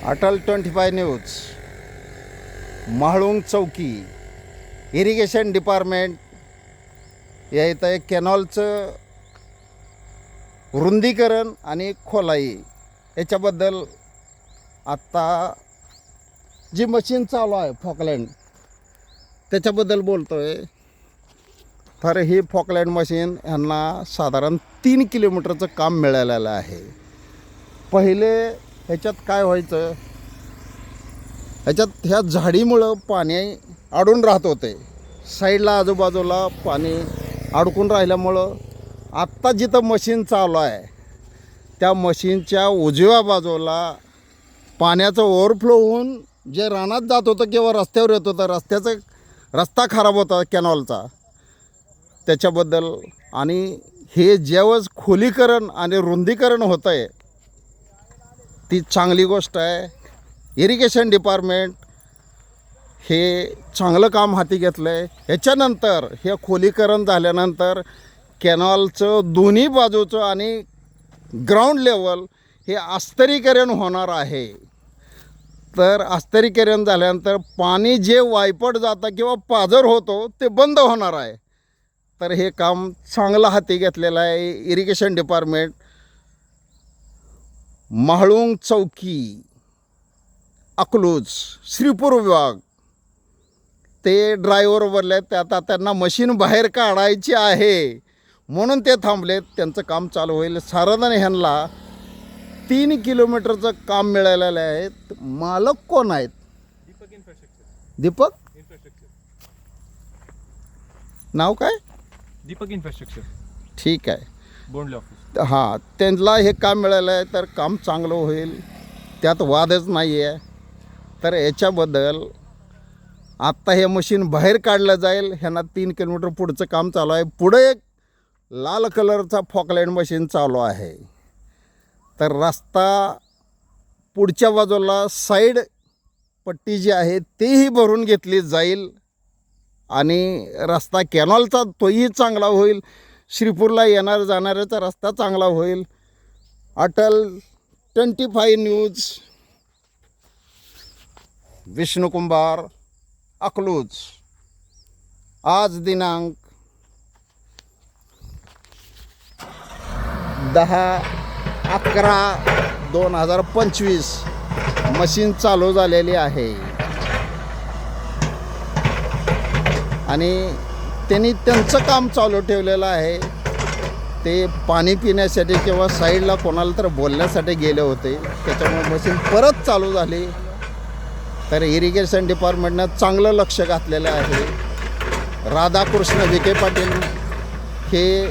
Atal 25 news म्हाळुंग चौकी irrigation department या इथं एक कॅनॉलचं रुंदीकरण आणि खोलाई याच्याबद्दल आत्ता जी मशीन चालू आहे फॉकलँड त्याच्याबद्दल बोलतो आहे. तर ही फॉकलँड मशीन यांना साधारण 3 किलोमीटरचं काम मिळालेलं आहे. पहिले ह्याच्यात काय व्हायचं, ह्याच्यात ह्या झाडीमुळं पाणी अडून राहत होते. साईडला आजूबाजूला पाणी अडकून राहिल्यामुळं आत्ता जिथं मशीन चालू आहे त्या मशीनच्या उजव्या बाजूला पाण्याचं ओव्हरफ्लो होऊन जे रानात जात होतं किंवा रस्त्यावर येत होतं, रस्ता खराब होता कॅनॉलचा त्याच्याबद्दल. आणि हे ज्यावेळेस खोलीकरण आणि रुंदीकरण होतं आहे ती चांगली गोष्ट आहे. इरिगेशन डिपार्टमेंट हे चांगलं काम हाती घेतलं आहे. ह्याच्यानंतर हे खोलीकरण झाल्यानंतर कॅनॉलचं दोन्ही बाजूचं आणि ग्राउंड लेवल हे अस्तरीकरण होणार आहे. तर अस्तरीकरण झाल्यानंतर पाणी जे वायपट जातं किंवा पाझर होतो ते बंद होणार आहे. तर हे काम चांगलं हाती घेतलेलं आहे इरिगेशन डिपार्टमेंट. म्हाळुंग चौकी अकलूज श्रीपूर विभाग ते ड्रायव्हर बोलले ते आता त्यांना मशीन बाहेर काढायची आहे म्हणून ते थांबलेत. त्यांचं काम चालू होईल. साधारण ह्यांना 3 किलोमीटरचं काम मिळालेलं आहे. मालक कोण आहेत? दीपक नाव काय? दीपक इन्फ्रास्ट्रक्चर. ठीक आहे, बोंडले ऑफिस. हां, त्यांना हे काम मिळालं आहे तर काम चांगलं होईल, त्यात वादच नाही आहे. तर याच्याबद्दल आत्ता हे मशीन बाहेर काढलं जाईल. ह्यांना 3 किलोमीटर पुढचं काम चालू आहे. पुढे एक लाल कलरचा फॉकलँड मशीन चालू आहे. तर रस्ता पुढच्या बाजूला साईड पट्टी जी आहे तेही भरून घेतली जाईल आणि रस्ता कॅनॉलचा तोही चांगला होईल. श्रीपूरला येणार जाणाऱ्याचा रस्ता चांगला होईल. अटल 25 न्यूज विष्णुकुंभार अकलूज. आज दिनांक 10/11/2025 मशीन चालू झालेली आहे आणि त्यांनी त्यांचं काम चालू ठेवलेलं आहे. ते पाणी पिण्यासाठी किंवा साईडला कोणाला तर बोलण्यासाठी गेले होते, त्याच्यामुळे मशीन परत चालू झाली. तर इरिगेशन डिपार्टमेंटनं चांगलं लक्ष घातलेलं आहे. राधाकृष्ण विखे पाटील हे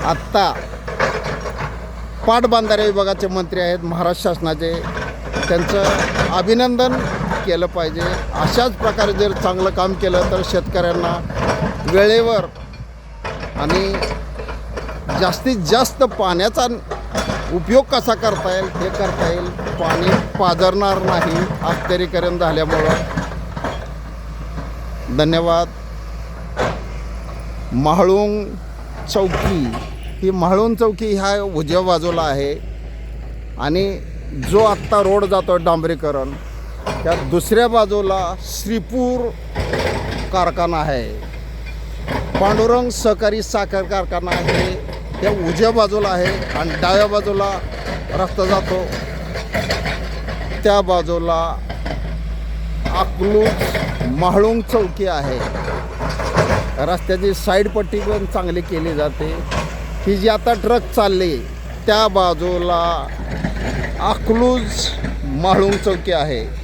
आत्ता पाटबंधारे विभागाचे मंत्री आहेत महाराष्ट्र शासनाचे. त्यांचं अभिनंदन केलं पाहिजे. अशाच प्रकारे जर चांगलं काम केलं तर शेतकऱ्यांना वेळेवर आणि जास्तीत जास्त पाण्याचा उपयोग कसा करता येईल हे करता येईल. पाणी पाझरणार नाही अस्तरीकरण झाल्यामुळं. धन्यवाद. म्हाळुंग चौकी ही म्हाळुंग चौकी ह्या उजव्या बाजूला आहे आणि जो आत्ता रोड जातो डांबरीकरण त्या दुसऱ्या बाजूला श्रीपूर कारखाना आहे. पांडुरंग सहकारी साखर कारखाना आहे त्या उजव्या बाजूला आहे आणि डाव्या बाजूला रस्ता जातो त्या बाजूला अकलूज म्हाळुंग चौकी आहे. रस्त्याची साईड पट्टी पण चांगली केली जाते. ही जी आता ट्रक चालली त्या बाजूला अकलूज म्हाळुंग चौकी आहे.